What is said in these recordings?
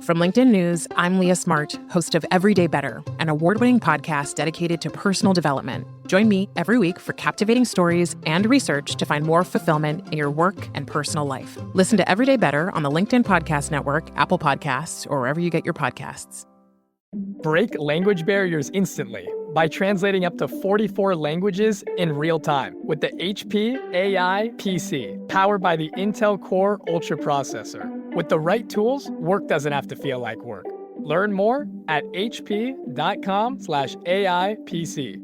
From LinkedIn News, I'm Leah Smart, host of Everyday Better, an award-winning podcast dedicated to personal development. Join me every week for captivating stories and research to find more fulfillment in your work and personal life. Listen to Everyday Better on the LinkedIn Podcast Network, Apple Podcasts, or wherever you get your podcasts. Break language barriers instantly by translating up to 44 languages in real time with the HP AI PC, powered by the Intel Core Ultra processor. With the right tools, work doesn't have to feel like work. Learn more at hp.com/AI PC.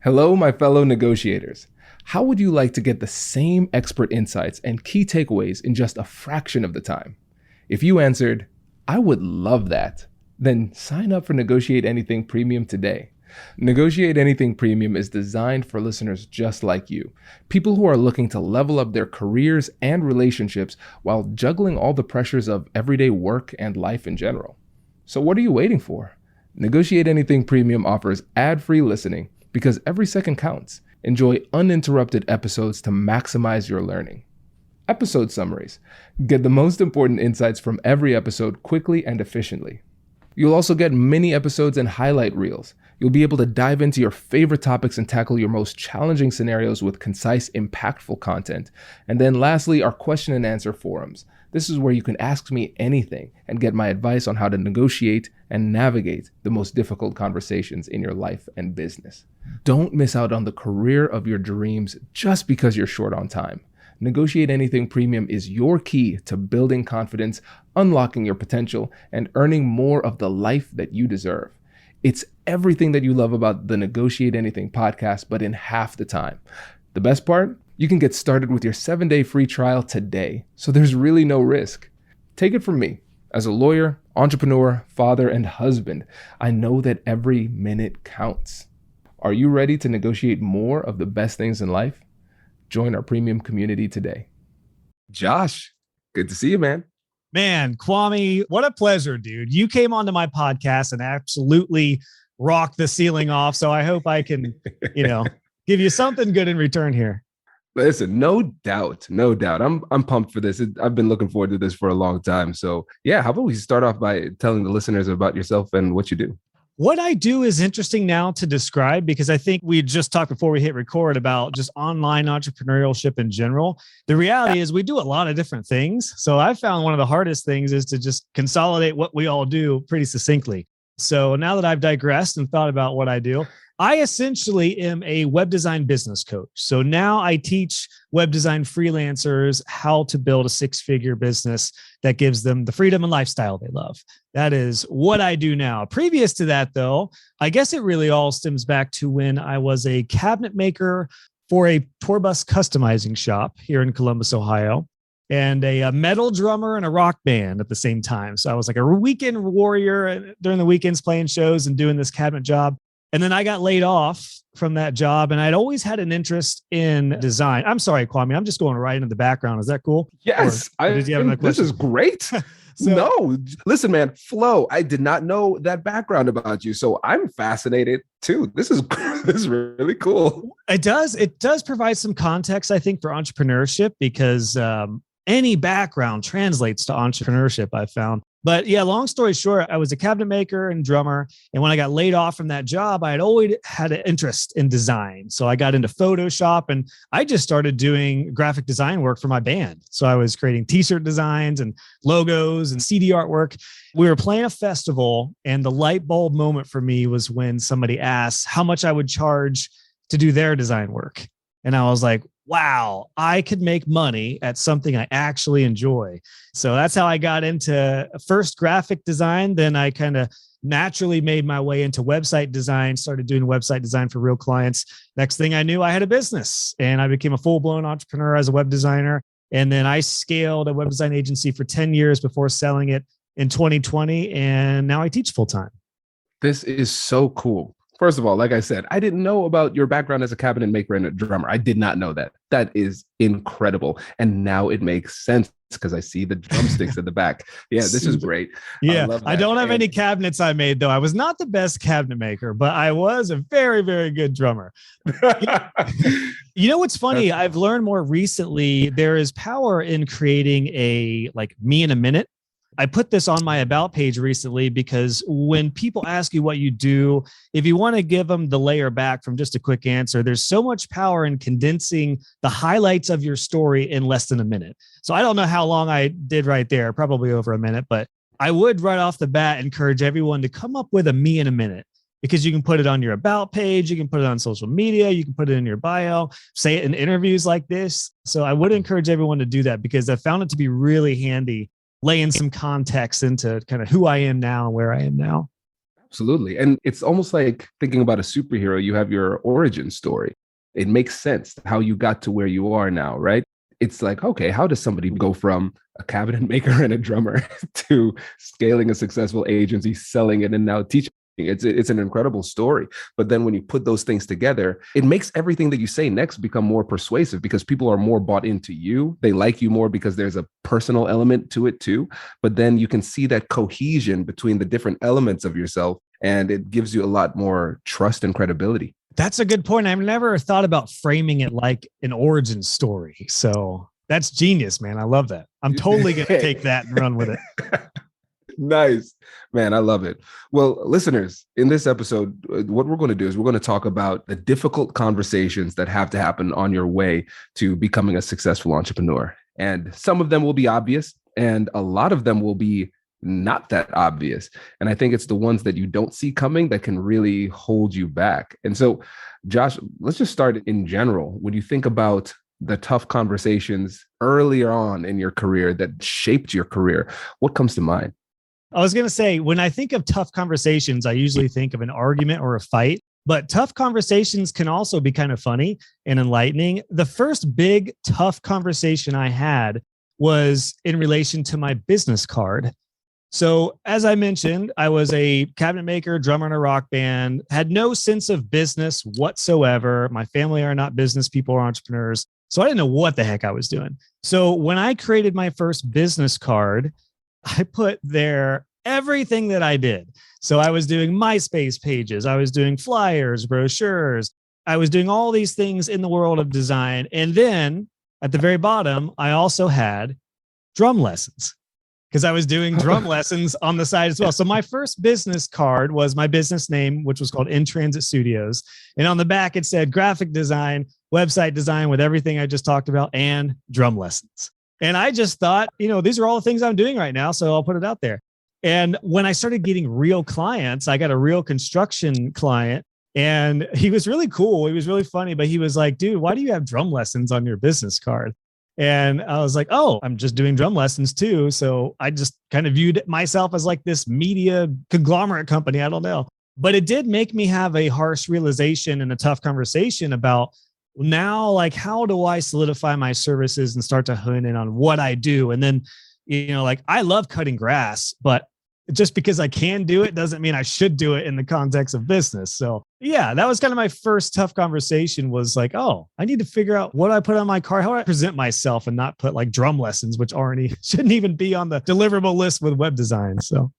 Hello, my fellow negotiators. How would you like to get the same expert insights and key takeaways in just a fraction of the time? If you answered, I would love that, then sign up for Negotiate Anything Premium today. Negotiate Anything Premium is designed for listeners just like you, people who are looking to level up their careers and relationships while juggling all the pressures of everyday work and life in general. So what are you waiting for? Negotiate Anything Premium offers ad-free listening because every second counts. Enjoy uninterrupted episodes to maximize your learning. Episode summaries. Get the most important insights from every episode quickly and efficiently. You'll also get mini episodes and highlight reels. You'll be able to dive into your favorite topics and tackle your most challenging scenarios with concise, impactful content. And then lastly, our question and answer forums. This is where you can ask me anything and get my advice on how to negotiate and navigate the most difficult conversations in your life and business. Don't miss out on the career of your dreams just because you're short on time. Negotiate Anything Premium is your key to building confidence, unlocking your potential, and earning more of the life that you deserve. It's everything that you love about the Negotiate Anything podcast, but in half the time. The best part? You can get started with your 7-day free trial today, so there's really no risk. Take it from me. As a lawyer, entrepreneur, father, and husband, I know that every minute counts. Are you ready to negotiate more of the best things in life? Join our premium community today. Josh, good to see you, man. Man, Kwame, what a pleasure, dude. You came onto my podcast and absolutely rocked the ceiling off. So I hope I can, give you something good in return here. Listen, no doubt. I'm pumped for this. I've been looking forward to this for a long time. So yeah, how about we start off by telling the listeners about yourself and what you do? What I do is interesting now to describe because I think we just talked before we hit record about just online entrepreneurship in general. The reality is we do a lot of different things. So I found one of the hardest things is to just consolidate what we all do pretty succinctly. So now that I've digressed and thought about what I do, I essentially am a web design business coach. So now I teach web design freelancers how to build a 6-figure business that gives them the freedom and lifestyle they love. That is what I do now. Previous to that, though, I guess it really all stems back to when I was a cabinet maker for a tour bus customizing shop here in Columbus, Ohio, and a metal drummer and a rock band at the same time. So I was like a weekend warrior during the weekends playing shows and doing this cabinet job. And then I got laid off from that job, and I'd always had an interest in design. I'm sorry, Kwame, I'm just going right into the background. Is that cool? Yes. This is great. No, listen, man, flow. I did not know that background about you. So I'm fascinated too. This is really cool. It does provide some context, I think, for entrepreneurship because any background translates to entrepreneurship, I found. But yeah, long story short, I was a cabinet maker and drummer. And when I got laid off from that job, I had always had an interest in design. So I got into Photoshop and I just started doing graphic design work for my band. So I was creating t-shirt designs and logos and CD artwork. We were playing a festival and the light bulb moment for me was when somebody asked how much I would charge to do their design work. And I was like, wow, I could make money at something I actually enjoy. So that's how I got into first graphic design. Then I kind of naturally made my way into website design, started doing website design for real clients. Next thing I knew, I had a business and I became a full-blown entrepreneur as a web designer. And then I scaled a web design agency for 10 years before selling it in 2020. And now I teach full-time. This is so cool. First of all, like I said, I didn't know about your background as a cabinet maker and a drummer. I did not know that. That is incredible. And now it makes sense because I see the drumsticks at the back. Yeah, this is great. Yeah, I don't have any cabinets I made, though. I was not the best cabinet maker, but I was a very, very good drummer. You know what's funny? I've learned more recently, there is power in creating a like me in a minute. I put this on my about page recently because when people ask you what you do, if you want to give them the layer back from just a quick answer, there's so much power in condensing the highlights of your story in less than a minute. So I don't know how long I did right there, probably over a minute, but I would right off the bat encourage everyone to come up with a me in a minute, because you can put it on your about page, you can put it on social media, you can put it in your bio, say it in interviews like this. So I would encourage everyone to do that because I found it to be really handy, laying some context into kind of who I am now and where I am now. Absolutely. And it's almost like thinking about a superhero. You have your origin story. It makes sense how you got to where you are now, right? It's like, okay, how does somebody go from a cabinet maker and a drummer to scaling a successful agency, selling it, and now teaching? It's an incredible story. But then when you put those things together, it makes everything that you say next become more persuasive because people are more bought into you. They like you more because there's a personal element to it too. But then you can see that cohesion between the different elements of yourself, and it gives you a lot more trust and credibility. That's a good point. I've never thought about framing it like an origin story. So that's genius, man. I love that. I'm totally going to take that and run with it. Nice, man. I love it. Well, listeners, in this episode, what we're going to do is we're going to talk about the difficult conversations that have to happen on your way to becoming a successful entrepreneur. And some of them will be obvious, and a lot of them will be not that obvious. And I think it's the ones that you don't see coming that can really hold you back. And so, Josh, let's just start in general. When you think about the tough conversations earlier on in your career that shaped your career, what comes to mind? I was going to say, when I think of tough conversations, I usually think of an argument or a fight, but tough conversations can also be kind of funny and enlightening. The first big tough conversation I had was in relation to my business card. So as I mentioned, I was a cabinet maker, drummer in a rock band, had no sense of business whatsoever. My family are not business people or entrepreneurs. So I didn't know what the heck I was doing. So when I created my first business card, I put there everything that I did. So I was doing MySpace pages. I was doing flyers, brochures. I was doing all these things in the world of design. And then at the very bottom, I also had drum lessons because I was doing drum lessons on the side as well. So my first business card was my business name, which was called In Transit Studios. And on the back, it said graphic design, website design with everything I just talked about, and drum lessons. And I just thought, these are all the things I'm doing right now, so I'll put it out there. And when I started getting real clients, I got a real construction client, and he was really cool. He was really funny, but he was like, dude, why do you have drum lessons on your business card? And I was like, oh, I'm just doing drum lessons too. So I just kind of viewed myself as like this media conglomerate company. I don't know. But it did make me have a harsh realization and a tough conversation about now, like, how do I solidify my services and start to hone in on what I do? And then, like, I love cutting grass, but just because I can do it doesn't mean I should do it in the context of business. So yeah, that was kind of my first tough conversation, was like, oh, I need to figure out what I put on my card, how do I present myself, and not put like drum lessons, which shouldn't even be on the deliverable list with web design. So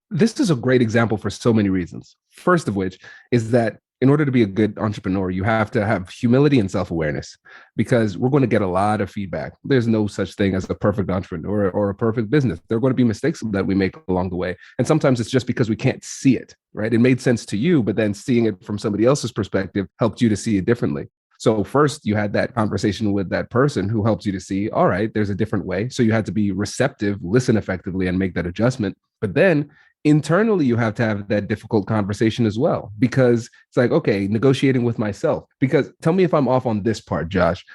this is a great example for so many reasons. First of which is that in order to be a good entrepreneur, you have to have humility and self-awareness, because we're going to get a lot of feedback. There's no such thing as a perfect entrepreneur or a perfect business. There are going to be mistakes that we make along the way. And sometimes it's just because we can't see it, right? It made sense to you, but then seeing it from somebody else's perspective helped you to see it differently. So first you had that conversation with that person who helped you to see, all right, there's a different way. So you had to be receptive, listen effectively, and make that adjustment. But then internally, you have to have that difficult conversation as well, because it's like, okay, negotiating with myself. Because tell me if I'm off on this part, Josh.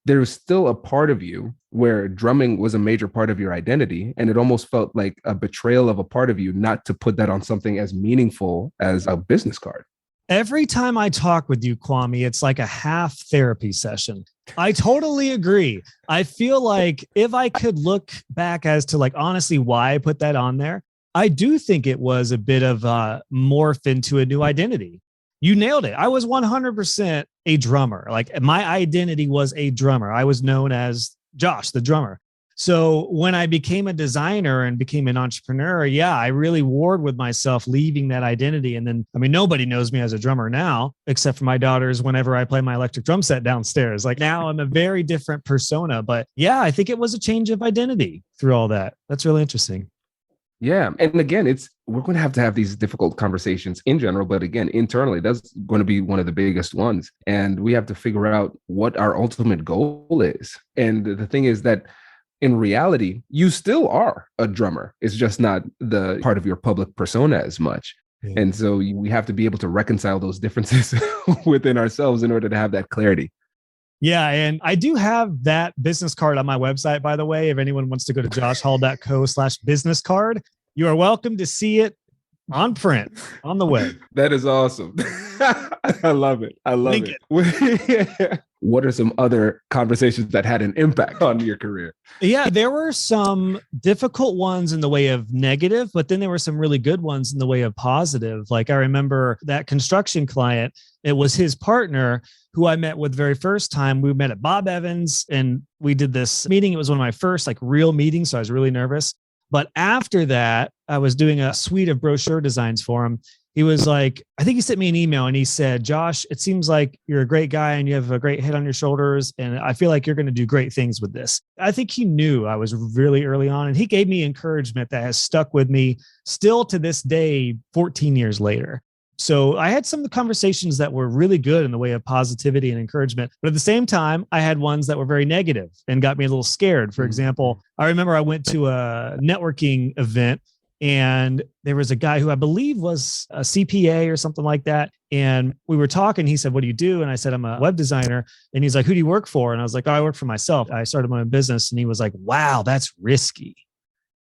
There's still a part of you where drumming was a major part of your identity, and it almost felt like a betrayal of a part of you not to put that on something as meaningful as a business card. Every time I talk with you, Kwame, it's like a half therapy session. I totally agree. I feel like if I could look back as to like honestly why I put that on there, I do think it was a bit of a morph into a new identity. You nailed it. I was 100% a drummer. Like my identity was a drummer. I was known as Josh, the drummer. So when I became a designer and became an entrepreneur, yeah, I really warred with myself leaving that identity. And then, I mean, nobody knows me as a drummer now, except for my daughters whenever I play my electric drum set downstairs. Like now I'm a very different persona. But yeah, I think it was a change of identity through all that. That's really interesting. Yeah. And again, we're going to have these difficult conversations in general, but again, internally, that's going to be one of the biggest ones. And we have to figure out what our ultimate goal is. And the thing is that in reality, you still are a drummer. It's just not the part of your public persona as much. Yeah. And so we have to be able to reconcile those differences within ourselves in order to have that clarity. Yeah. And I do have that business card on my website, by the way. If anyone wants to go to joshhall.co/business card, you are welcome to see it on print on the web. That is awesome. I love it. I love it. What are some other conversations that had an impact on your career? Yeah, there were some difficult ones in the way of negative, but then there were some really good ones in the way of positive. Like I remember that construction client, it was his partner who I met with the very first time. We met at Bob Evans and we did this meeting. It was one of my first like real meetings. So I was really nervous. But after that, I was doing a suite of brochure designs for him. He was like, I think he sent me an email and he said, Josh, it seems like you're a great guy and you have a great head on your shoulders. And I feel like you're going to do great things with this. I think he knew I was really early on and he gave me encouragement that has stuck with me still to this day, 14 years later. So I had some of the conversations that were really good in the way of positivity and encouragement. But at the same time, I had ones that were very negative and got me a little scared. For example, I remember I went to a networking event and there was a guy who I believe was a CPA or something like that. And we were talking. He said, what do you do? And I said, I'm a web designer. And he's like, who do you work for? And I was like, oh, I work for myself. I started my own business. And he was like, wow, that's risky.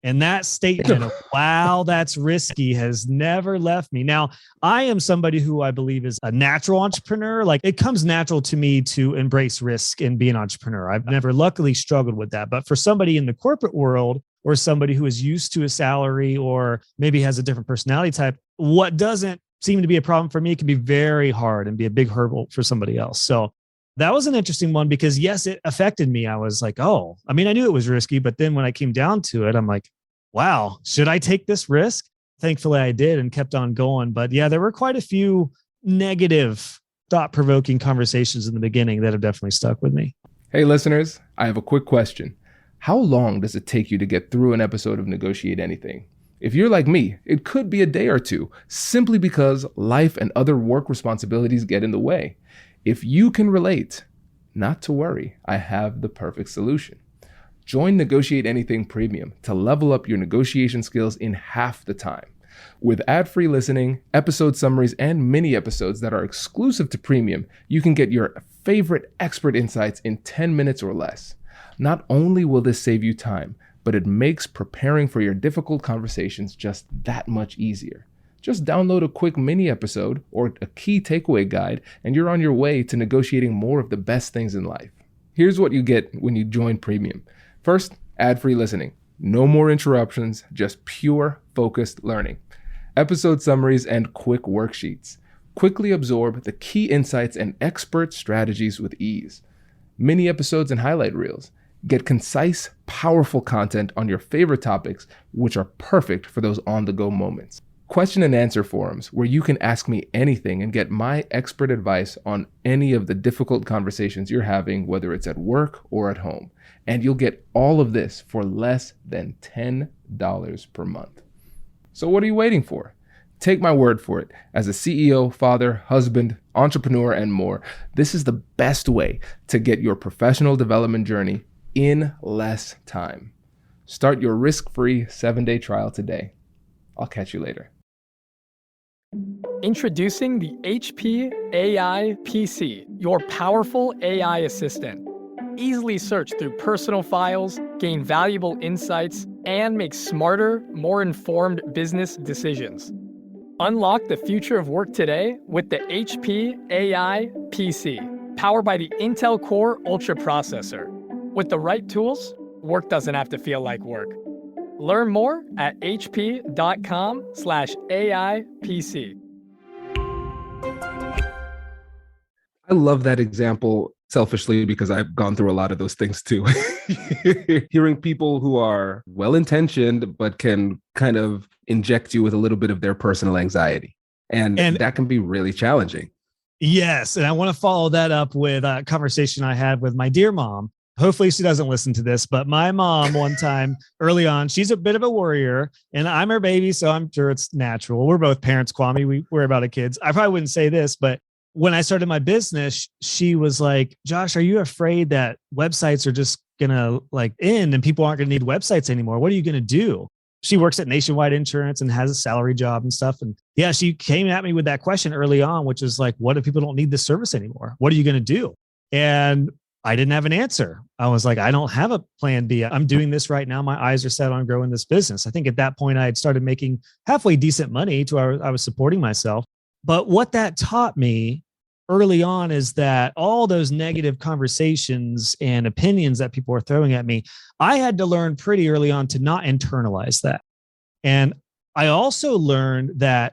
And that statement of, wow, that's risky has never left me. Now, I am somebody who I believe is a natural entrepreneur. Like it comes natural to me to embrace risk and be an entrepreneur. I've never luckily struggled with that. But for somebody in the corporate world or somebody who is used to a salary or maybe has a different personality type, what doesn't seem to be a problem for me can be very hard and be a big hurdle for somebody else. So that was an interesting one because yes, it affected me. I was like, oh, I mean, I knew it was risky, but then when I came down to it, I'm like, wow, should I take this risk? Thankfully I did and kept on going. But yeah, there were quite a few negative, thought-provoking conversations in the beginning that have definitely stuck with me. Hey, listeners, I have a quick question. How long does it take you to get through an episode of Negotiate Anything? If you're like me, it could be a day or two, simply because life and other work responsibilities get in the way. If you can relate, not to worry, I have the perfect solution. Join Negotiate Anything Premium to level up your negotiation skills in half the time. With ad-free listening, episode summaries, and mini episodes that are exclusive to Premium, you can get your favorite expert insights in 10 minutes or less. Not only will this save you time, but it makes preparing for your difficult conversations just that much easier. Just download a quick mini episode or a key takeaway guide, and you're on your way to negotiating more of the best things in life. Here's what you get when you join Premium. First, ad-free listening. No more interruptions, just pure, focused learning. Episode summaries and quick worksheets. Quickly absorb the key insights and expert strategies with ease. Mini episodes and highlight reels. Get concise, powerful content on your favorite topics, which are perfect for those on-the-go moments. Question and answer forums where you can ask me anything and get my expert advice on any of the difficult conversations you're having, whether it's at work or at home. And you'll get all of this for less than $10 per month. So what are you waiting for? Take my word for it. As a CEO, father, husband, entrepreneur, and more, this is the best way to get your professional development journey in less time. Start your risk-free 7-day trial today. I'll catch you later. Introducing the HP AI PC, your powerful AI assistant. Easily search through personal files, gain valuable insights, and make smarter, more informed business decisions. Unlock the future of work today with the HP AI PC, powered by the Intel Core Ultra processor. With the right tools, work doesn't have to feel like work. Learn more at hp.com/AI PC. I love that example selfishly because I've gone through a lot of those things too. Hearing people who are well-intentioned, but can kind of inject you with a little bit of their personal anxiety. And that can be really challenging. Yes. And I want to follow that up with a conversation I had with my dear mom. Hopefully she doesn't listen to this, but my mom one time early on, she's a bit of a worrier and I'm her baby. So I'm sure it's natural. We're both parents, Kwame. We worry about our kids. I probably wouldn't say this, but when I started my business, she was like, Josh, are you afraid that websites are just going to end and people aren't going to need websites anymore? What are you going to do? She works at Nationwide Insurance and has a salary job and stuff. And yeah, she came at me with that question early on, which is like, what if people don't need this service anymore? What are you going to do? And I didn't have an answer. I was like, I don't have a plan B. I'm doing this right now. My eyes are set on growing this business. I think at that point I had started making halfway decent money to where I was supporting myself. But what that taught me early on is that all those negative conversations and opinions that people were throwing at me, I had to learn pretty early on to not internalize that. And I also learned that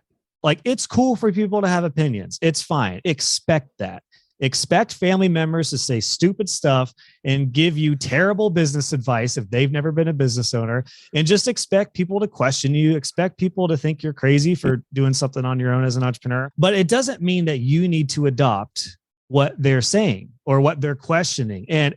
it's cool for people to have opinions. It's fine. Expect that. Expect family members to say stupid stuff and give you terrible business advice if they've never been a business owner, and just expect people to question you, expect people to think you're crazy for doing something on your own as an entrepreneur. But it doesn't mean that you need to adopt what they're saying or what they're questioning. And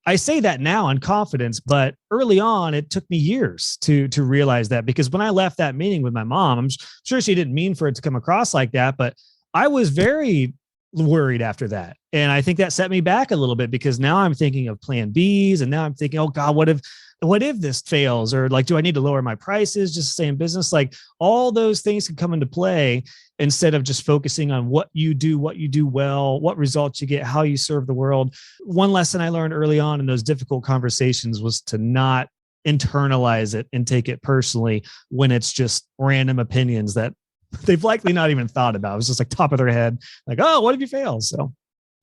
I say that now in confidence, but early on, it took me years to realize that, because when I left that meeting with my mom, I'm sure she didn't mean for it to come across like that, but I was very worried after that. And I think that set me back a little bit, because now I'm thinking of plan Bs, and now I'm thinking, oh God, what if this fails? Or do I need to lower my prices just to stay in business? All those things can come into play instead of just focusing on what you do well, what results you get, how you serve the world. One lesson I learned early on in those difficult conversations was to not internalize it and take it personally when it's just random opinions that they've likely not even thought about. It was just top of their head, oh, what if you fail? So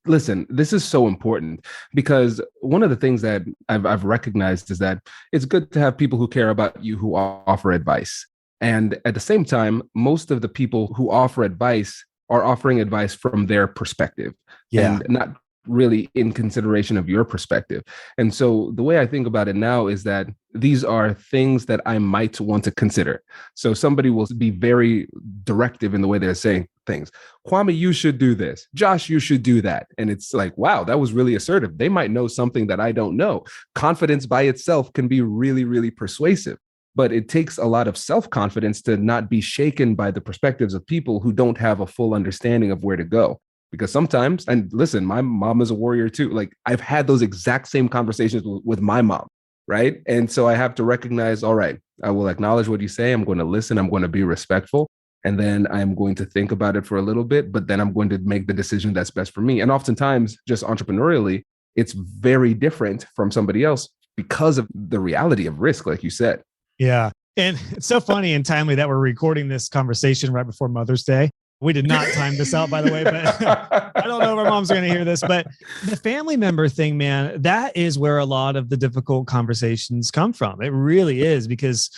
listen, this is so important, because one of the things that I've recognized is that it's good to have people who care about you, who offer advice. And at the same time, most of the people who offer advice are offering advice from their perspective and not really in consideration of your perspective. And so the way I think about it now is that these are things that I might want to consider. So somebody will be very directive in the way they're saying things. Kwame, you should do this. Josh, you should do that. And it's like, wow, that was really assertive. They might know something that I don't know. Confidence by itself can be really, really persuasive. But it takes a lot of self-confidence to not be shaken by the perspectives of people who don't have a full understanding of where to go. Because sometimes, and listen, my mom is a warrior too. I've had those exact same conversations with my mom, right? And so I have to recognize, all right, I will acknowledge what you say. I'm going to listen. I'm going to be respectful. And then I'm going to think about it for a little bit, but then I'm going to make the decision that's best for me. And oftentimes, just entrepreneurially, it's very different from somebody else because of the reality of risk, like you said. Yeah. And it's so funny and timely that we're recording this conversation right before Mother's Day. We did not time this out, by the way, but I don't know if our mom's going to hear this, but the family member thing, man, that is where a lot of the difficult conversations come from. It really is, because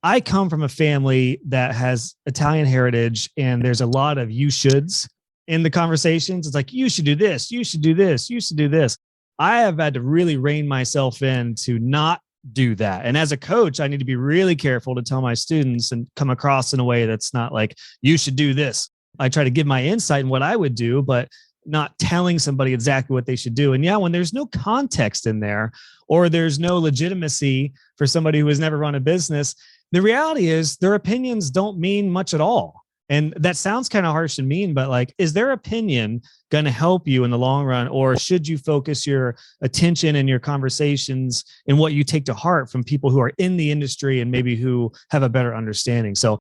I come from a family that has Italian heritage, and there's a lot of you shoulds in the conversations. It's like, you should do this, you should do this, you should do this. I have had to really rein myself in to not do that. And as a coach, I need to be really careful to tell my students and come across in a way that's not like, you should do this. I try to give my insight in what I would do, but not telling somebody exactly what they should do. And yeah, when there's no context in there, or there's no legitimacy for somebody who has never run a business, the reality is their opinions don't mean much at all. And that sounds kind of harsh and mean, but is their opinion going to help you in the long run? Or should you focus your attention and your conversations and what you take to heart from people who are in the industry and maybe who have a better understanding? So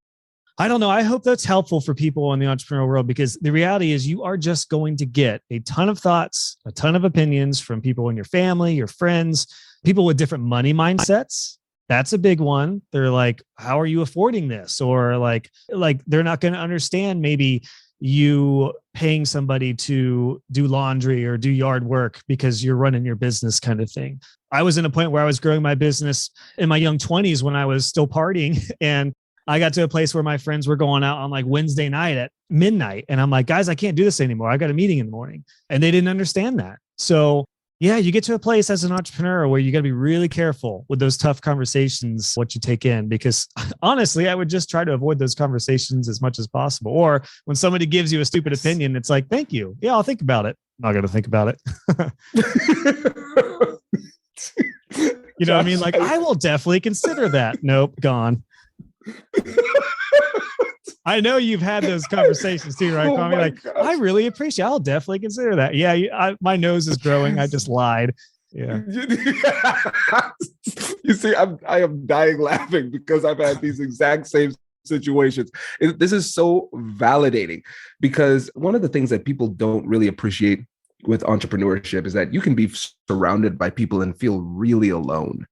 I don't know. I hope that's helpful for people in the entrepreneurial world, because the reality is you are just going to get a ton of thoughts, a ton of opinions from people in your family, your friends, people with different money mindsets. That's a big one. They're like, how are you affording this? Or like they're not going to understand maybe you paying somebody to do laundry or do yard work because you're running your business, kind of thing. I was in a point where I was growing my business in my young 20s when I was still partying, and I got to a place where my friends were going out on like Wednesday night at midnight. And I'm like, guys, I can't do this anymore. I got a meeting in the morning. And they didn't understand that. So yeah, you get to a place as an entrepreneur where you got to be really careful with those tough conversations, what you take in, because honestly, I would just try to avoid those conversations as much as possible. Or when somebody gives you a stupid opinion, it's like, thank you. Yeah, I'll think about it. I'm not going to think about it. You know what I mean? Like, I will definitely consider that. Nope, gone. I know you've had those conversations too, right, Kwame? Like, gosh. I really appreciate it. I'll definitely consider that. Yeah, my nose is growing. I just lied. Yeah. You see, I am dying laughing because I've had these exact same situations. This is so validating because one of the things that people don't really appreciate with entrepreneurship is that you can be surrounded by people and feel really alone.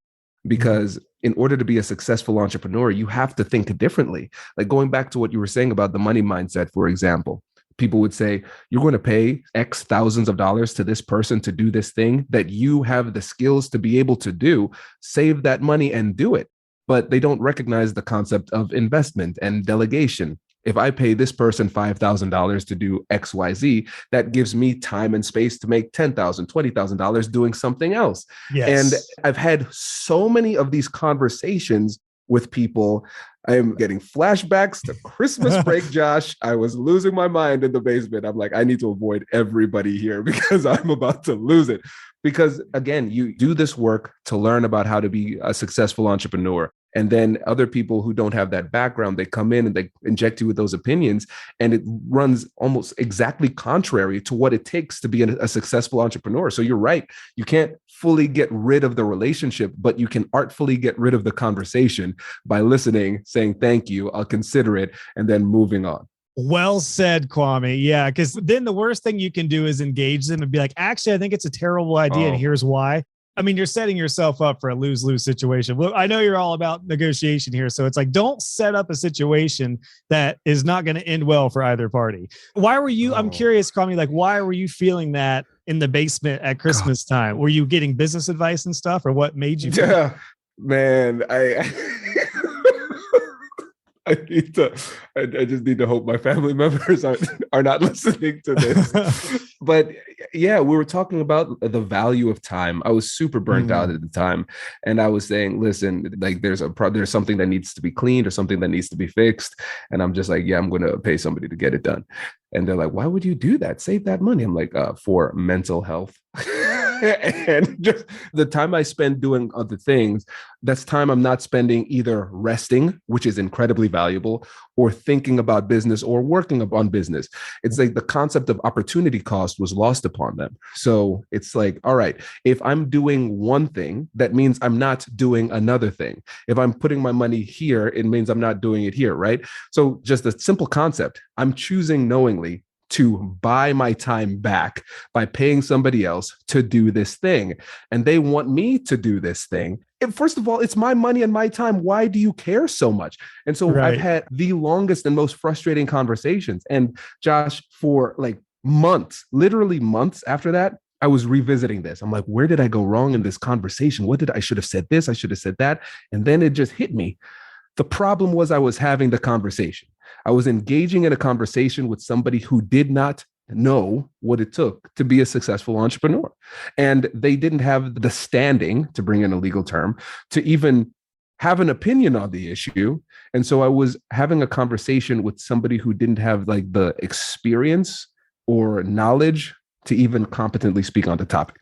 Because in order to be a successful entrepreneur, you have to think differently. Like going back to what you were saying about the money mindset, for example, people would say, you're going to pay X thousands of dollars to this person to do this thing that you have the skills to be able to do, save that money and do it. But they don't recognize the concept of investment and delegation. If I pay this person $5,000 to do X, Y, Z, that gives me time and space to make $10,000, $20,000 doing something else. Yes. And I've had so many of these conversations with people. I'm getting flashbacks to Christmas break, Josh. I was losing my mind in the basement. I'm like, I need to avoid everybody here because I'm about to lose it. Because again, you do this work to learn about how to be a successful entrepreneur. And then other people who don't have that background, they come in and they inject you with those opinions. And it runs almost exactly contrary to what it takes to be a successful entrepreneur. So you're right. You can't fully get rid of the relationship, but you can artfully get rid of the conversation by listening, saying, thank you, I'll consider it, and then moving on. Well said, Kwame. Yeah, because then the worst thing you can do is engage them and be like, actually, I think it's a terrible idea. And here's why. I mean, you're setting yourself up for a lose-lose situation. Well, I know you're all about negotiation here. So it's like, don't set up a situation that is not going to end well for either party. Why were you, I'm curious, Kwame, like, why were you feeling that in the basement at Christmas time? Were you getting business advice and stuff, or what made you feel that? Man, I just need to hope my family members are not listening to this. But yeah, we were talking about the value of time. I was super burnt out at the time. And I was saying, listen, like there's something that needs to be cleaned or something that needs to be fixed. And I'm just like, yeah, I'm going to pay somebody to get it done. And they're like, why would you do that? Save that money. I'm like, for mental health. And just the time I spend doing other things, that's time I'm not spending either resting, which is incredibly valuable, or thinking about business or working upon business. It's like the concept of opportunity cost was lost upon them. So it's like, all right, if I'm doing one thing, that means I'm not doing another thing. If I'm putting my money here, it means I'm not doing it here, right? So just a simple concept. I'm choosing knowingly to buy my time back by paying somebody else to do this thing. And they want me to do this thing. And first of all, it's my money and my time. Why do you care so much? And so I've had the longest and most frustrating conversations. And Josh, for like months, literally months after that, I was revisiting this. I'm like, where did I go wrong in this conversation? I should have said this. I should have said that. And then it just hit me. The problem was I was having the conversation. I was engaging in a conversation with somebody who did not know what it took to be a successful entrepreneur. And they didn't have the standing, to bring in a legal term, to even have an opinion on the issue. And so I was having a conversation with somebody who didn't have like the experience or knowledge to even competently speak on the topic.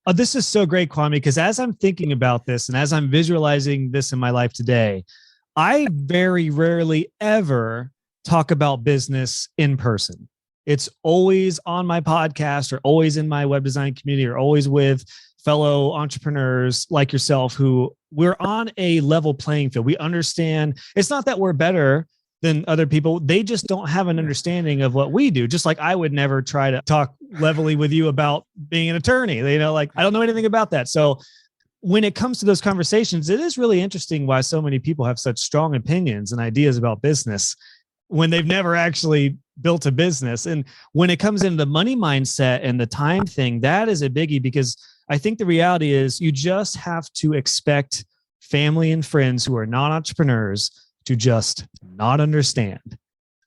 Oh, this is so great, Kwame, because as I'm thinking about this and as I'm visualizing this in my life today, I very rarely ever talk about business in person. It's always on my podcast or always in my web design community or always with fellow entrepreneurs like yourself who we're on a level playing field. We understand it's not that we're better than other people. They just don't have an understanding of what we do. Just like I would never try to talk levelly with you about being an attorney. You know, like I don't know anything about that. So when it comes to those conversations, it is really interesting why so many people have such strong opinions and ideas about business when they've never actually built a business. And when it comes into the money mindset and the time thing, that is a biggie, because I think the reality is you just have to expect family and friends who are not entrepreneurs to just not understand.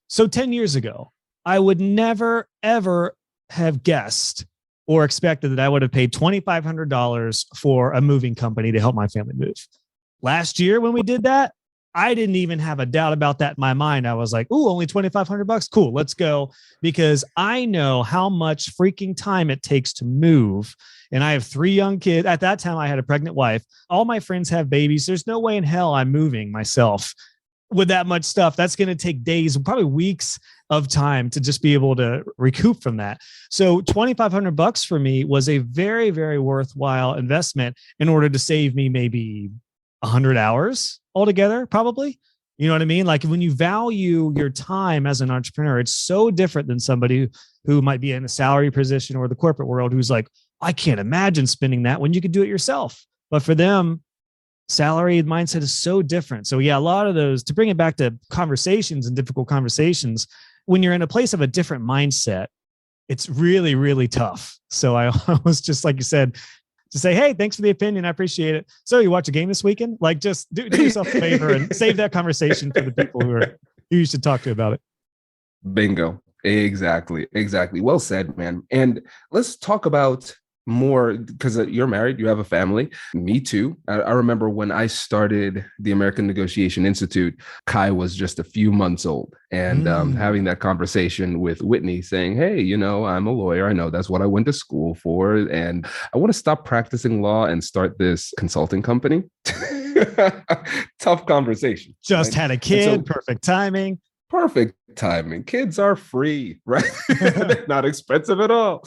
So 10 years ago, I would never, ever have guessed or expected that I would have paid $2,500 for a moving company to help my family move. Last year, when we did that, I didn't even have a doubt about that in my mind. I was like, ooh, only $2,500. Cool, let's go. Because I know how much freaking time it takes to move. And I have 3 young kids. At that time, I had a pregnant wife. All my friends have babies. There's no way in hell I'm moving myself with that much stuff. That's going to take days, probably weeks of time to just be able to recoup from that. So $2,500 for me was a very, very worthwhile investment in order to save me maybe 100 hours altogether, probably. You know what I mean? Like when you value your time as an entrepreneur, it's so different than somebody who might be in a salary position or the corporate world who's like, I can't imagine spending that when you could do it yourself. But for them, salary mindset is so different. So yeah, a lot of those, to bring it back to conversations and difficult conversations, when you're in a place of a different mindset, it's really, really tough. So I was just, like you said, to say, hey, thanks for the opinion. I appreciate it. So you watch a game this weekend? Like just do yourself a favor and save that conversation for the people who you should talk to about it. Bingo. Exactly. Well said, man. And let's talk about more, because you're married, you have a family. Me too. I remember when I started the American Negotiation Institute, Kai was just a few months old, and having that conversation with Whitney saying, hey, I'm a lawyer. I know that's what I went to school for. And I want to stop practicing law and start this consulting company. Tough conversation. Just had a kid. Perfect timing. Kids are free, right? They're not expensive at all.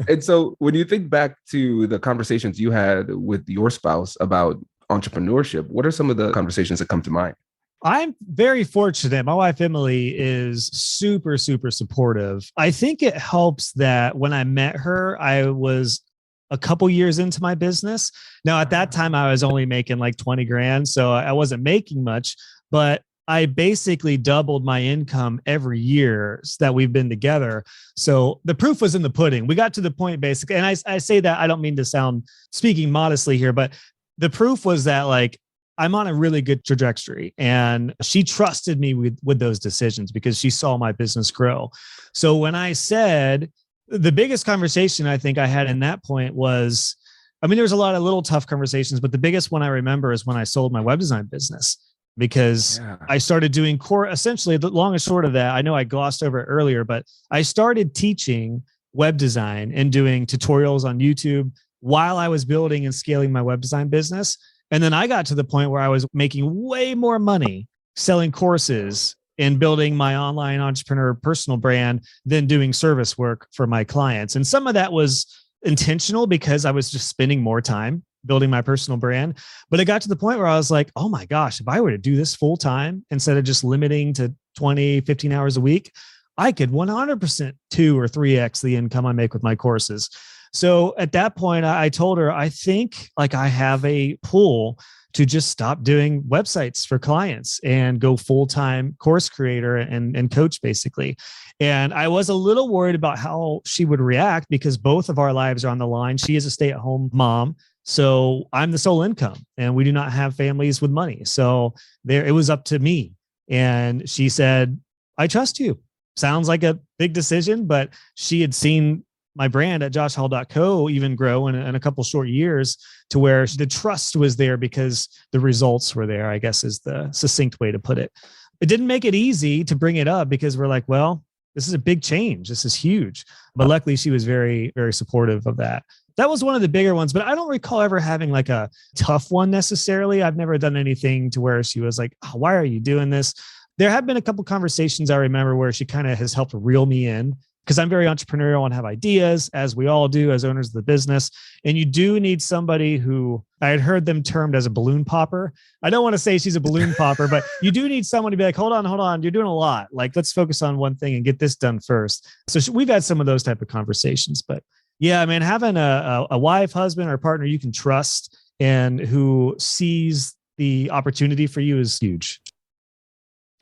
And so when you think back to the conversations you had with your spouse about entrepreneurship, what are some of the conversations that come to mind? I'm very fortunate. My wife, Emily, is super, super supportive. I think it helps that when I met her, I was a couple years into my business. Now, at that time, I was only making like 20 grand. So I wasn't making much, but I basically doubled my income every year that we've been together. So the proof was in the pudding. We got to the point basically, and I say that, I don't mean to sound speaking modestly here, but the proof was that like, I'm on a really good trajectory, and she trusted me with those decisions because she saw my business grow. So when I said, the biggest conversation I think I had in that point was, there was a lot of little tough conversations, but the biggest one I remember is when I sold my web design business. Because I started doing essentially the long and short of that, I know I glossed over it earlier, but I started teaching web design and doing tutorials on YouTube while I was building and scaling my web design business. And then I got to the point where I was making way more money selling courses and building my online entrepreneur personal brand than doing service work for my clients. And some of that was intentional because I was just spending more time building my personal brand. But it got to the point where I was like, oh my gosh, if I were to do this full time instead of just limiting to 20, 15 hours a week, I could 100% 2 or 3x the income I make with my courses. So at that point, I told her, I think like I have a pull to just stop doing websites for clients and go full-time course creator and coach basically. And I was a little worried about how she would react because both of our lives are on the line. She is a stay-at-home mom. So I'm the sole income and we do not have families with money. So it was up to me. And she said, I trust you. Sounds like a big decision, but she had seen my brand at joshhall.co even grow in a couple short years to where the trust was there because the results were there, I guess is the succinct way to put it. It didn't make it easy to bring it up because we're like, well, this is a big change. This is huge. But luckily she was very, very supportive of that. That was one of the bigger ones, but I don't recall ever having like a tough one necessarily. I've never done anything to where she was like, oh, why are you doing this? There have been a couple conversations I remember where she kind of has helped reel me in because I'm very entrepreneurial and have ideas, as we all do as owners of the business. And you do need somebody who I had heard them termed as a balloon popper. I don't want to say she's a balloon popper, but you do need someone to be like, hold on. You're doing a lot. Like, let's focus on one thing and get this done first. So we've had some of those type of conversations, but yeah, man, having a wife, husband, or partner you can trust and who sees the opportunity for you is huge.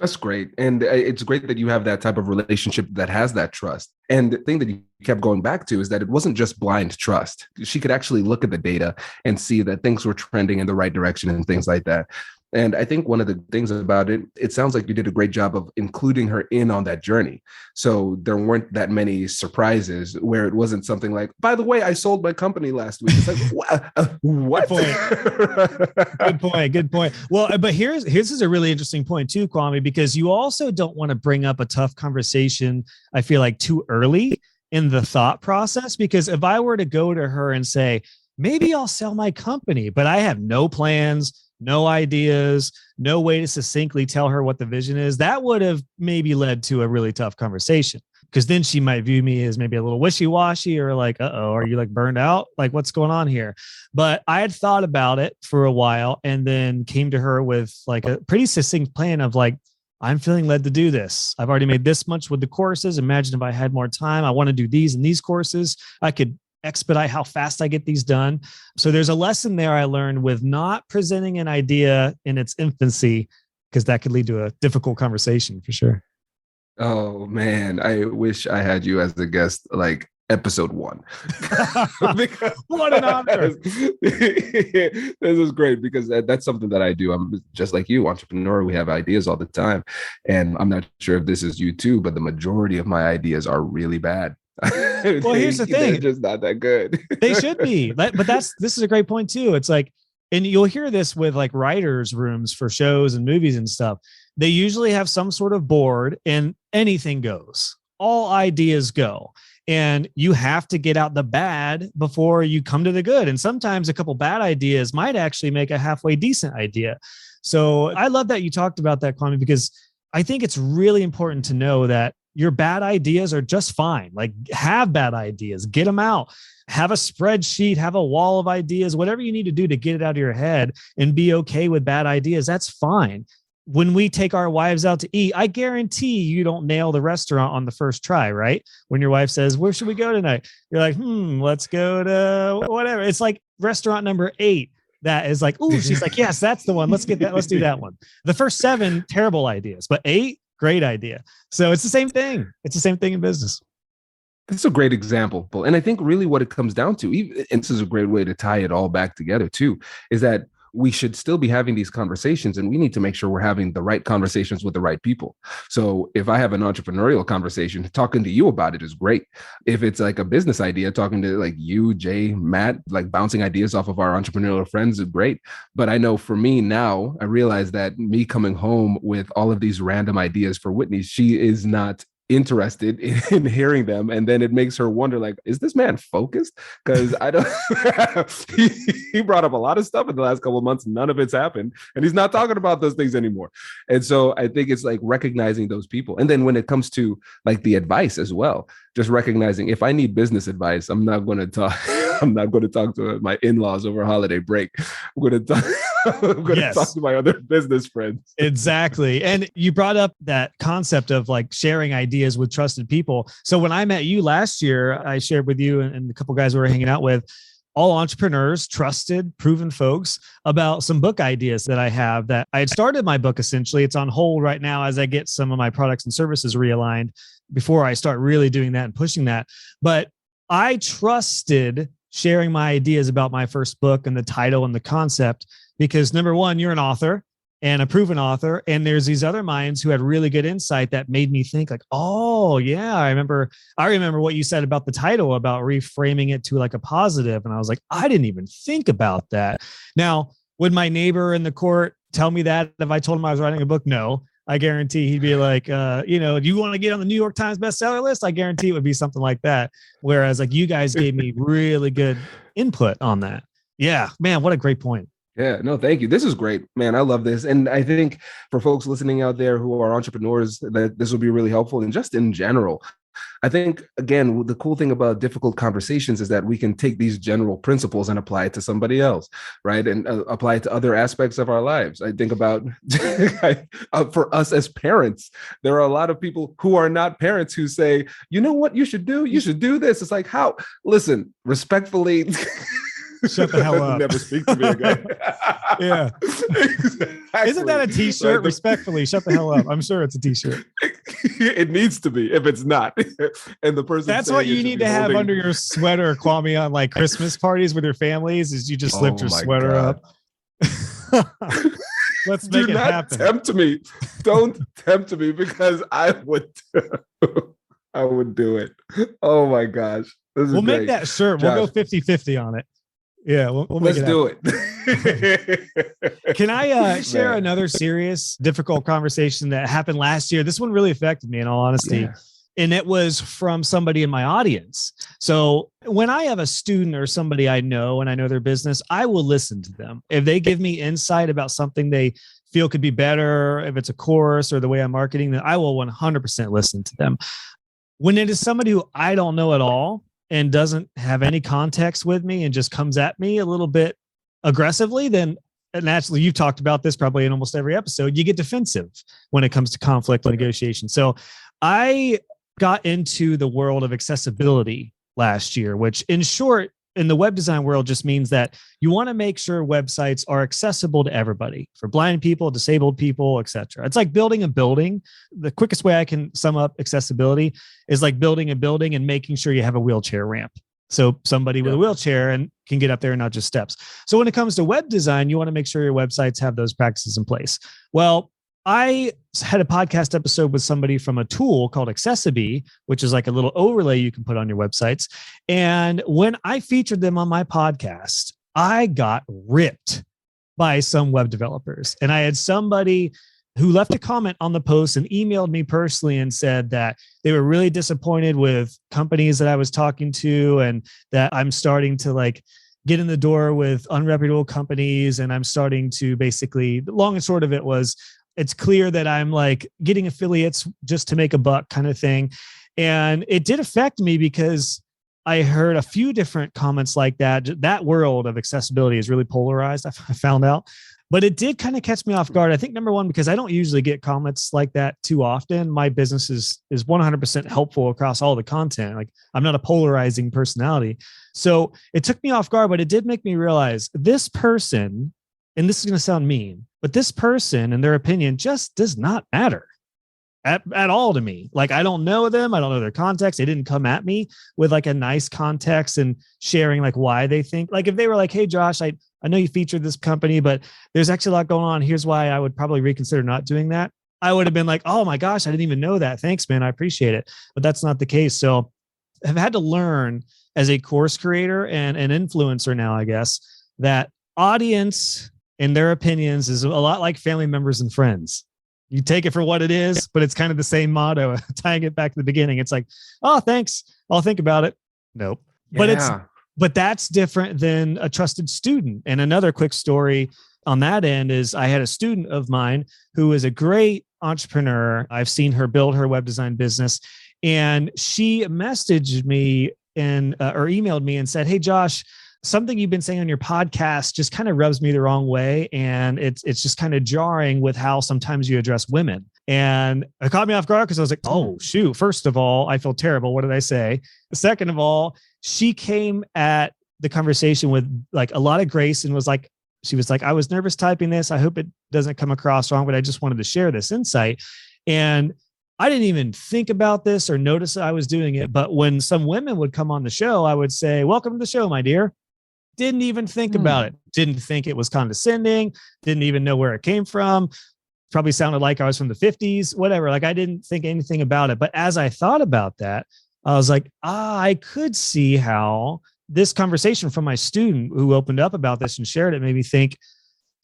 That's great. And it's great that you have that type of relationship that has that trust. And the thing that you kept going back to is that it wasn't just blind trust. She could actually look at the data and see that things were trending in the right direction and things like that. And I think one of the things about it, it sounds like you did a great job of including her in on that journey. So there weren't that many surprises where it wasn't something like, by the way, I sold my company last week. It's like, what? Good point. Good point. Well, but here's is a really interesting point too, Kwame, because you also don't want to bring up a tough conversation, I feel like, too early in the thought process. Because if I were to go to her and say, maybe I'll sell my company, but I have no plans, no ideas, no way to succinctly tell her what the vision is, that would have maybe led to a really tough conversation. Because then she might view me as maybe a little wishy-washy or like, uh-oh, are you like burned out? Like, what's going on here? But I had thought about it for a while and then came to her with like a pretty succinct plan of like, I'm feeling led to do this. I've already made this much with the courses. Imagine if I had more time. I want to do these and these courses. I could expedite how fast I get these done. So there's a lesson there I learned with not presenting an idea in its infancy, because that could lead to a difficult conversation for sure. Oh man, I wish I had you as the guest, like episode 1. What an honor. This is great because that's something that I do. I'm just like you, entrepreneur. We have ideas all the time. And I'm not sure if this is you too, but the majority of my ideas are really bad. Well, here's the thing. They're just not that good. They should be. But this is a great point too. It's like, and you'll hear this with like writers' rooms for shows and movies and stuff. They usually have some sort of board and anything goes. All ideas go. And you have to get out the bad before you come to the good. And sometimes a couple bad ideas might actually make a halfway decent idea. So I love that you talked about that, Kwame, because I think it's really important to know that your bad ideas are just fine. Like, have bad ideas, get them out, have a spreadsheet, have a wall of ideas, whatever you need to do to get it out of your head and be okay with bad ideas. That's fine. When we take our wives out to eat, I guarantee you don't nail the restaurant on the first try, right? When your wife says, where should we go tonight? You're like, let's go to whatever. It's like restaurant number 8. That is like, ooh, she's like, yes, that's the one. Let's get that. Let's do that one. The first 7, terrible ideas, but 8, great idea. So it's the same thing. It's the same thing in business. That's a great example. And I think really what it comes down to, and this is a great way to tie it all back together too, is that we should still be having these conversations, and we need to make sure we're having the right conversations with the right people. So if I have an entrepreneurial conversation, talking to you about it is great. If it's like a business idea, talking to like you, Jay, Matt, like bouncing ideas off of our entrepreneurial friends is great. But I know for me now, I realize that me coming home with all of these random ideas for Whitney, she is not interested in hearing them, and then it makes her wonder, like, is this man focused? Because I don't he brought up a lot of stuff in the last couple of months, none of it's happened, and he's not talking about those things anymore. And so I think it's like recognizing those people. And then when it comes to like the advice as well, just recognizing if I need business advice, I'm not going to talk to my in-laws over holiday break. I'm going to talk to my other business friends. Exactly. And you brought up that concept of like sharing ideas with trusted people. So when I met you last year, I shared with you and a couple guys we were hanging out with, all entrepreneurs, trusted, proven folks, about some book ideas that I have. That I had started my book, essentially. It's on hold right now as I get some of my products and services realigned before I start really doing that and pushing that. But I trusted sharing my ideas about my first book and the title and the concept, because number one, you're an author and a proven author. And there's these other minds who had really good insight that made me think like, oh yeah, I remember what you said about the title, about reframing it to like a positive. And I was like, I didn't even think about that. Now, would my neighbor in the court tell me that if I told him I was writing a book? No. I guarantee he'd be like, do you want to get on the New York Times bestseller list? I guarantee it would be something like that. Whereas like you guys gave me really good input on that. Yeah, man, what a great point. Yeah, no, thank you. This is great, man. I love this. And I think for folks listening out there who are entrepreneurs, that this will be really helpful. And just in general, I think, again, the cool thing about difficult conversations is that we can take these general principles and apply it to somebody else, right? And apply it to other aspects of our lives. I think about for us as parents, there are a lot of people who are not parents who say, you know what you should do? You should do this. It's like, how? Listen, respectfully. Shut the hell up. Never speak to me again. Yeah. Exactly. Isn't that a t-shirt? Right? Respectfully, shut the hell up. I'm sure it's a t-shirt. It needs to be if it's not. And the person that's what you need to have under your sweater, Kwame, on like Christmas parties with your families, is you just lift your sweater up. Let's Do make it not happen. tempt me. Don't tempt me because I would do it. Oh my gosh. This is We'll great. make that shirt. Josh, We'll go 50-50 on it. Yeah, we'll make let's do it. Can I share Man. another serious, difficult conversation that happened last year? This one really affected me, in all honesty. Yeah. And it was from somebody in my audience. So when I have a student or somebody I know and I know their business, I will listen to them. If they give me insight about something they feel could be better, if it's a course or the way I'm marketing, then I will 100% listen to them. When it is somebody who I don't know at all and doesn't have any context with me and just comes at me a little bit aggressively, then naturally, you've talked about this probably in almost every episode, you get defensive when it comes to conflict negotiation. So I got into the world of accessibility last year, which in short, in the web design world just means that you want to make sure websites are accessible to everybody, for blind people, disabled people, etc. It's like building a building. The quickest way I can sum up accessibility is like building a building and making sure you have a wheelchair ramp. So somebody with a wheelchair and can get up there and not just steps. So when it comes to web design, you want to make sure your websites have those practices in place. Well, I had a podcast episode with somebody from a tool called Accessibility, which is like a little overlay you can put on your websites. And when I featured them on my podcast, I got ripped by some web developers. And I had somebody who left a comment on the post and emailed me personally and said that they were really disappointed with companies that I was talking to and that I'm starting to like get in the door with unreputable companies. And I'm starting to basically, the long and short of it was, it's clear that I'm like getting affiliates just to make a buck kind of thing. And it did affect me because I heard a few different comments like that. That world of accessibility is really polarized, I found out. But it did kind of catch me off guard. I think number one, because I don't usually get comments like that too often. My business is 100% helpful across all the content. Like I'm not a polarizing personality. So it took me off guard, but it did make me realize this person, and this is going to sound mean, but this person and their opinion just does not matter at all to me. Like I don't know them. I don't know their context. They didn't come at me with like a nice context and sharing like why they think. Like if they were like, hey, Josh, I know you featured this company, but there's actually a lot going on. Here's why I would probably reconsider not doing that. I would have been like, oh my gosh, I didn't even know that. Thanks, man. I appreciate it. But that's not the case. So I've had to learn as a course creator and an influencer now, I guess, that audience and their opinions is a lot like family members and friends. You take it for what it is, but it's kind of the same motto, tying it back to the beginning. It's like, oh, thanks. I'll think about it. Nope. Yeah. But that's different than a trusted student. And another quick story on that end is I had a student of mine who is a great entrepreneur. I've seen her build her web design business. And she messaged me or emailed me and said, hey, Josh, something you've been saying on your podcast just kind of rubs me the wrong way. And it's just kind of jarring with how sometimes you address women. And it caught me off guard because I was like, oh, shoot. First of all, I feel terrible. What did I say? Second of all, she came at the conversation with like a lot of grace and she was like, I was nervous typing this. I hope it doesn't come across wrong, but I just wanted to share this insight. And I didn't even think about this or notice I was doing it. But when some women would come on the show, I would say, welcome to the show, my dear. Didn't even think about it. Didn't think it was condescending. Didn't even know where it came from. Probably sounded like I was from the 50s, whatever. Like I didn't think anything about it. But as I thought about that, I was like, I could see how this conversation from my student who opened up about this and shared it made me think,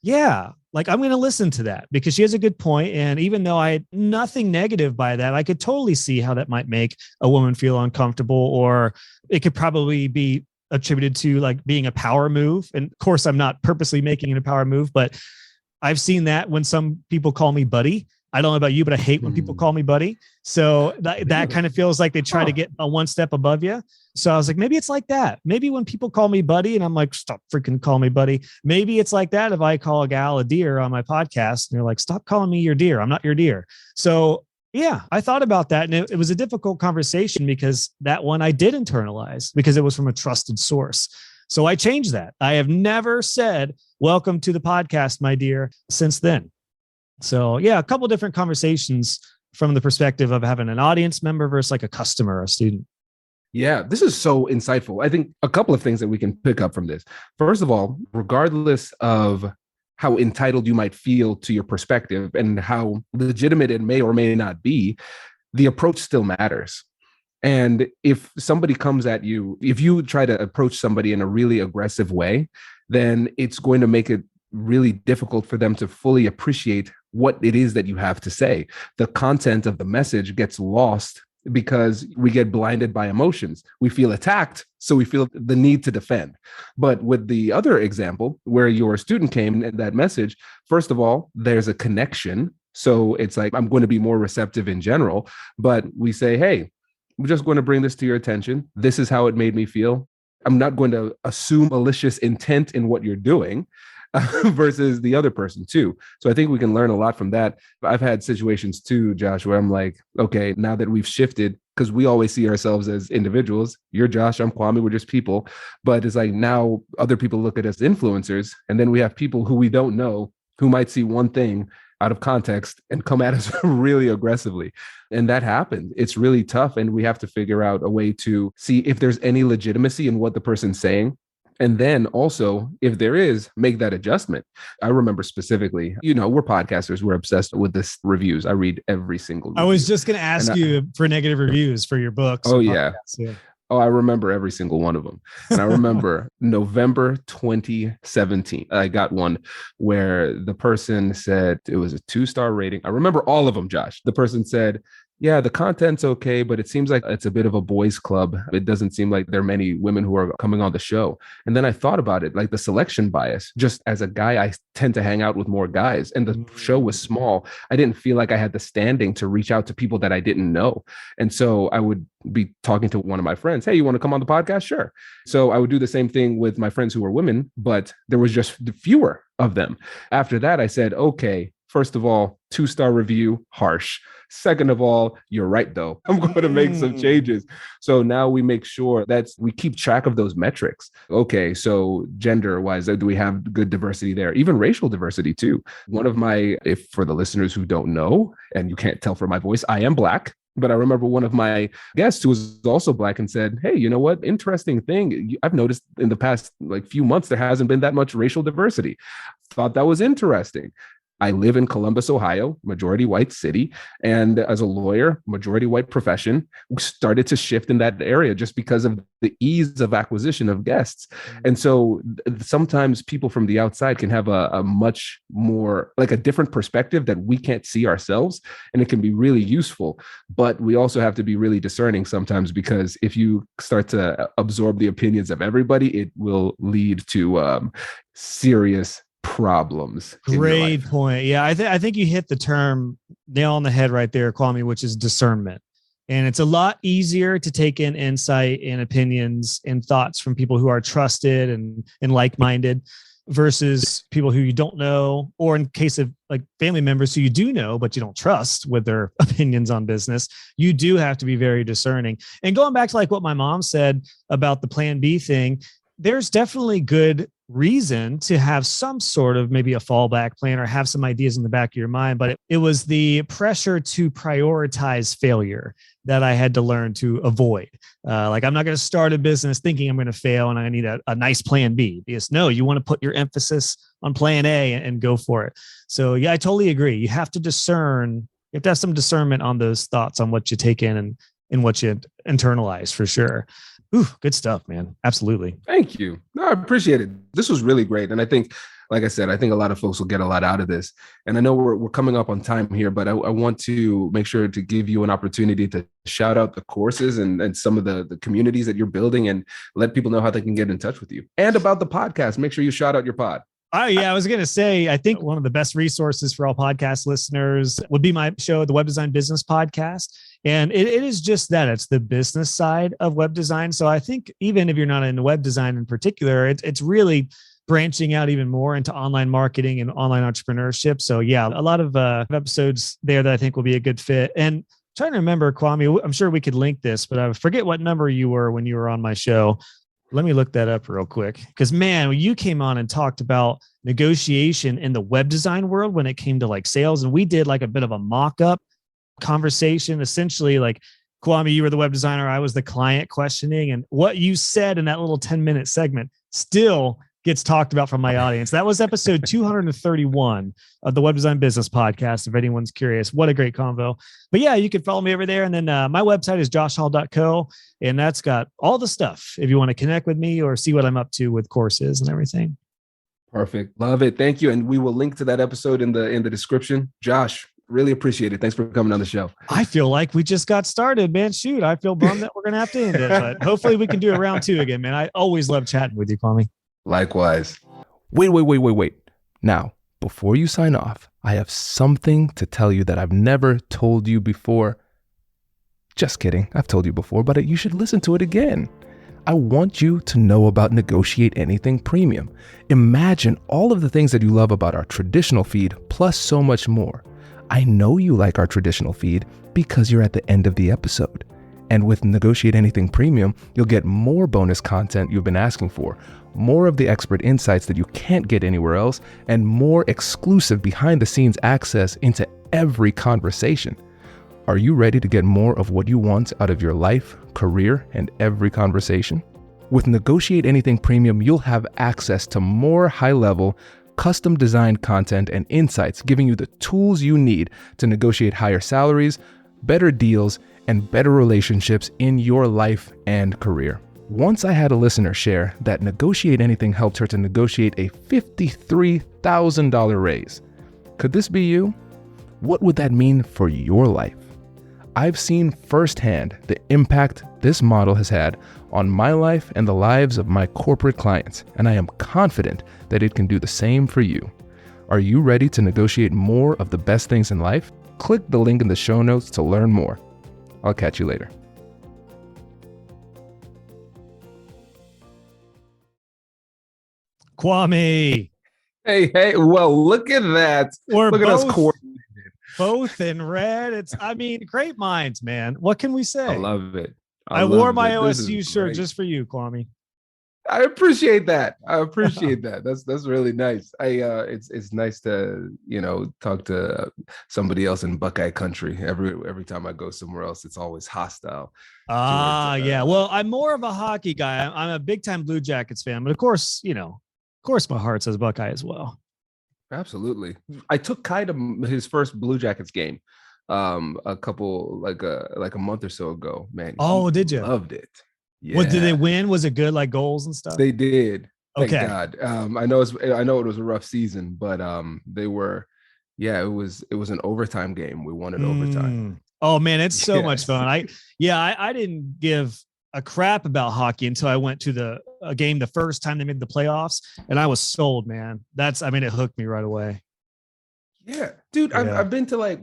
yeah, like I'm going to listen to that because she has a good point. And even though I had nothing negative by that, I could totally see how that might make a woman feel uncomfortable, or it could probably be attributed to like being a power move. And of course, I'm not purposely making it a power move, but I've seen that when some people call me buddy. I don't know about you, but I hate when people call me buddy. So that kind of feels like they try to get a one step above you. So I was like, maybe it's like that. Maybe when people call me buddy and I'm like, stop freaking calling me buddy. Maybe it's like that if I call a gal a dear on my podcast and they're like, stop calling me your dear. I'm not your dear. So yeah, I thought about that. And it was a difficult conversation because that one I did internalize because it was from a trusted source. So I changed that. I have never said, welcome to the podcast, my dear, since then. So yeah, a couple of different conversations from the perspective of having an audience member versus like a customer or a student. Yeah, this is so insightful. I think a couple of things that we can pick up from this. First of all, regardless of how entitled you might feel to your perspective and how legitimate it may or may not be, the approach still matters. And if somebody comes at you, if you try to approach somebody in a really aggressive way, then it's going to make it really difficult for them to fully appreciate what it is that you have to say. The content of the message gets lost because we get blinded by emotions. We feel attacked, so we feel the need to defend. But with the other example, where your student came and that message, first of all, there's a connection. So it's like, I'm going to be more receptive in general, but we say, hey, I'm just going to bring this to your attention. This is how it made me feel. I'm not going to assume malicious intent in what you're doing versus the other person too. So I think we can learn a lot from that. I've had situations too, Josh, where I'm like, okay, now that we've shifted, because we always see ourselves as individuals. You're Josh, I'm Kwame, we're just people. But it's like now other people look at us as influencers. And then we have people who we don't know who might see one thing out of context and come at us really aggressively. And that happened. It's really tough. And we have to figure out a way to see if there's any legitimacy in what the person's saying. And then also, if there is, make that adjustment. I remember specifically, we're podcasters. We're obsessed with this reviews. I read every single review. I was just going to ask you for negative reviews for your books. Oh, yeah. Oh, I remember every single one of them. And I remember November 2017, I got one where the person said it was a 2-star rating. I remember all of them, Josh. The person said, yeah, the content's okay, but it seems like it's a bit of a boys' club. It doesn't seem like there are many women who are coming on the show. And then I thought about it, like the selection bias. Just as a guy, I tend to hang out with more guys, and the show was small. I didn't feel like I had the standing to reach out to people that I didn't know. And so I would be talking to one of my friends. Hey, you want to come on the podcast? Sure. So I would do the same thing with my friends who were women, but there was just fewer of them. After that, I said, okay, first of all, 2-star review, harsh. Second of all, you're right, though. I'm going to make some changes. So now we make sure that we keep track of those metrics. Okay, so gender-wise, do we have good diversity there? Even racial diversity, too. One of my, if for the listeners who don't know, and you can't tell from my voice, I am Black. But I remember one of my guests who was also Black and said, hey, you know what? Interesting thing. I've noticed in the past few months, there hasn't been that much racial diversity. Thought that was interesting. I live in Columbus, Ohio, majority white city. And as a lawyer, majority white profession, we started to shift in that area just because of the ease of acquisition of guests. And so sometimes people from the outside can have a much more like a different perspective that we can't see ourselves. And it can be really useful. But we also have to be really discerning sometimes, because if you start to absorb the opinions of everybody, it will lead to serious problems. Great point. Yeah, I think you hit the term nail on the head right there, Kwame, which is discernment. And it's a lot easier to take in insight and opinions and thoughts from people who are trusted and like-minded versus people who you don't know, or in case of like family members who you do know, but you don't trust with their opinions on business. You do have to be very discerning. And going back to like what my mom said about the plan B thing, there's definitely good reason to have some sort of maybe a fallback plan or have some ideas in the back of your mind. But it was the pressure to prioritize failure that I had to learn to avoid. Like, I'm not going to start a business thinking I'm going to fail and I need a nice plan B. Because no, you want to put your emphasis on plan A and go for it. So yeah, I totally agree. You have to discern, you have to have some discernment on those thoughts on what you take in and what you internalize for sure. Ooh, good stuff, man. Absolutely. Thank you. No, I appreciate it. This was really great. And I think, like I said, I think a lot of folks will get a lot out of this. And I know we're coming up on time here, but I want to make sure to give you an opportunity to shout out the courses and some of the communities that you're building and let people know how they can get in touch with you. And about the podcast, make sure you shout out your pod. Oh, yeah. I was going to say, I think one of the best resources for all podcast listeners would be my show, the Web Design Business Podcast. And it is just that. It's the business side of web design. So I think even if you're not into web design in particular, it's really branching out even more into online marketing and online entrepreneurship. So yeah, a lot of episodes there that I think will be a good fit. And trying to remember, Kwame, I'm sure we could link this, but I forget what number you were when you were on my show. Let me look that up real quick. Because man, when you came on and talked about negotiation in the web design world when it came to like sales, and we did like a bit of a mock-up conversation, essentially like, Kwame, you were the web designer, I was the client questioning. And what you said in that little 10-minute segment still gets talked about from my audience. That was episode 231 of the Web Design Business Podcast. If anyone's curious, what a great convo. But yeah, you can follow me over there. And then my website is joshhall.co. And that's got all the stuff if you want to connect with me or see what I'm up to with courses and everything. Perfect. Love it. Thank you. And we will link to that episode in the description. Josh, really appreciate it. Thanks for coming on the show. I feel like we just got started, man. Shoot, I feel bummed that we're going to have to end it, but hopefully we can do a round 2 again, man. I always love chatting with you, Kwame. Likewise. Wait. Now, before you sign off, I have something to tell you that I've never told you before. Just kidding. I've told you before, but you should listen to it again. I want you to know about Negotiate Anything Premium. Imagine all of the things that you love about our traditional feed, plus so much more. I know you like our traditional feed because you're at the end of the episode. And with Negotiate Anything Premium, you'll get more bonus content you've been asking for, more of the expert insights that you can't get anywhere else, and more exclusive behind-the-scenes access into every conversation. Are you ready to get more of what you want out of your life, career, and every conversation? With Negotiate Anything Premium, you'll have access to more high-level, custom-designed content and insights, giving you the tools you need to negotiate higher salaries, better deals, and better relationships in your life and career. Once I had a listener share that Negotiate Anything helped her to negotiate a $53,000 raise. Could this be you? What would that mean for your life? I've seen firsthand the impact this model has had on my life and the lives of my corporate clients, and I am confident that it can do the same for you. Are you ready to negotiate more of the best things in life? Click the link in the show notes to learn more. I'll catch you later. Kwame. Hey, well, look at that. Look at us coordinated. Both in red. Great minds, man. What can we say? I love it. I wore my OSU shirt just for you, Kwame. I appreciate that. That's really nice. It's nice to, talk to somebody else in Buckeye country. Every time I go somewhere else, it's always hostile. Yeah. Well, I'm more of a hockey guy. I'm a big time Blue Jackets fan, but of course, my heart says Buckeye as well. Absolutely. I took Kai to his first Blue Jackets game a couple like a month or so ago, man. Oh, did you? Loved it. Yeah. What did they win? Was it good, like goals and stuff? They did. Thank Okay. God. I know it was a rough season, but they were, it was an overtime game. We won it overtime. Oh man, it's so much fun. I didn't give a crap about hockey until I went to a game the first time they made the playoffs, and I was sold, man. It hooked me right away. Yeah, dude, I've been to like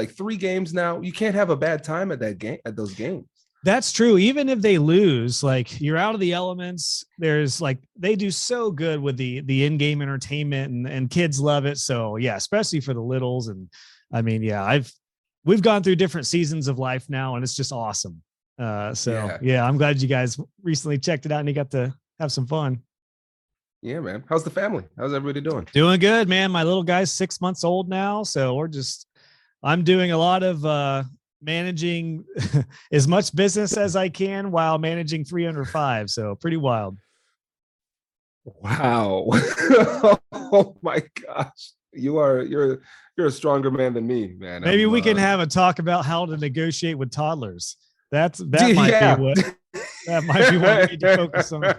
3 games now. You can't have a bad time at those games. That's true. Even if they lose, like you're out of the elements. There's they do so good with the in-game entertainment and kids love it. So yeah, especially for the littles. And we've gone through different seasons of life now, and it's just awesome. I'm glad you guys recently checked it out and you got to have some fun. Yeah, man. How's the family? How's everybody doing? Doing good, man. My little guy's 6 months old now. So I'm doing a lot of managing as much business as I can while managing 3 under 5. So pretty wild. Wow. Oh my gosh. You're a stronger man than me, man. Maybe we can have a talk about how to negotiate with toddlers. That might be what we need to focus on.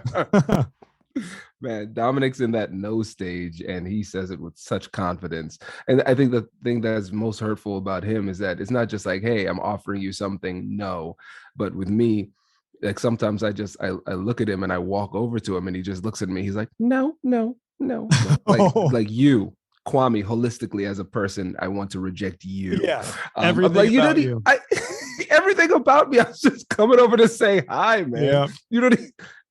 Man, Dominic's in that no stage and he says it with such confidence. And I think the thing that's most hurtful about him is that it's not just like, hey, I'm offering you something. No, but with me, like sometimes I look at him and I walk over to him and he just looks at me. He's like, no. Like you, Kwame, holistically as a person, I want to reject you. Yeah. Everything about you. Everything about me. I was just coming over to say hi, man. Yeah.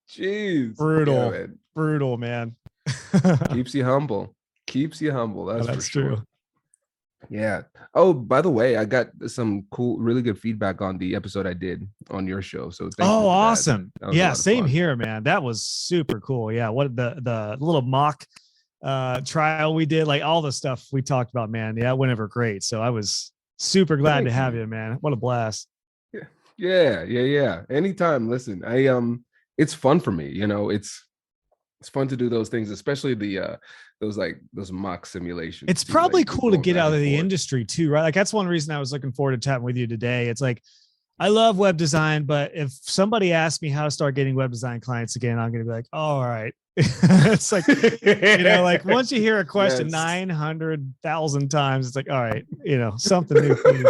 Jeez. Brutal. Yeah, Brutal, man. Keeps you humble. That's for sure. True. Yeah. Oh, by the way, I got some really good feedback on the episode I did on your show. So thank you for awesome. That was yeah, same here, man. That was super cool. Yeah. What the little mock trial we did, like all the stuff we talked about, man. Yeah, it went over great. So I was super glad to have you, man. What a blast. Yeah. Anytime. Listen, it's fun for me. It's fun to do those things, especially those mock simulations. It's too, probably like cool to going get back out of and the forth. industry too, right? Like that's one reason I was looking forward to chatting with you today. It's like, I love web design, but if somebody asks me how to start getting web design clients again, I'm going to be like, oh, all right. It's like, like once you hear a question Yes. 900,000 times, it's like, all right, something new, please.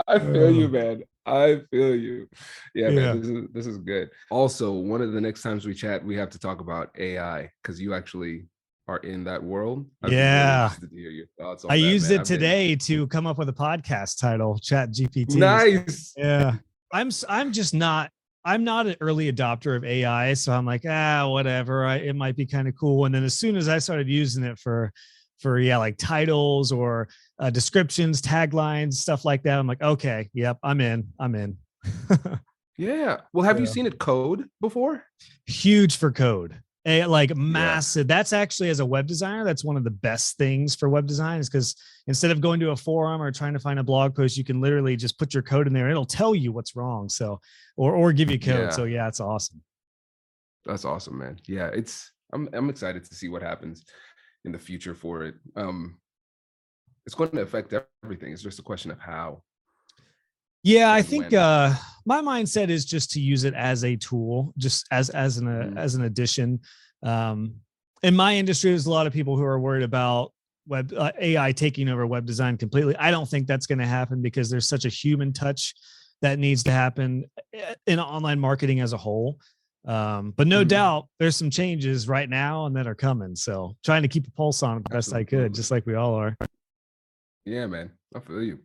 I feel you, man. I feel you. Yeah, Yeah. man. This is good. Also, one of the next times we chat, we have to talk about AI because you actually are in that world. I'd be really interested to hear your thoughts on I that, used man. it today to come up with a podcast title, Chat GPT. Nice. Yeah. I'm not an early adopter of AI. So I'm like, whatever. It might be kind of cool. And then as soon as I started using it for like titles or descriptions, taglines, stuff like that, I'm like, okay, yep, I'm in. Yeah. Well, have you seen it code before? Huge for code. Like massive. That's actually, as a web designer, that's one of the best things for web design, is because instead of going to a forum or trying to find a blog post, you can literally just put your code in there. It'll tell you what's wrong. So, or give you code. Yeah. So yeah, it's awesome. That's awesome, man. Yeah, I'm excited to see what happens in the future for it. It's going to affect everything. It's just a question of how. Yeah, I and think when. my mindset is just to use it as a tool, just as an addition. In my industry, there's a lot of people who are worried about web AI taking over web design completely. I don't think that's going to happen because there's such a human touch that needs to happen in online marketing as a whole. But no doubt there's some changes right now and that are coming. So trying to keep a pulse on it the best I could, just like we all are. Yeah, man. I feel you.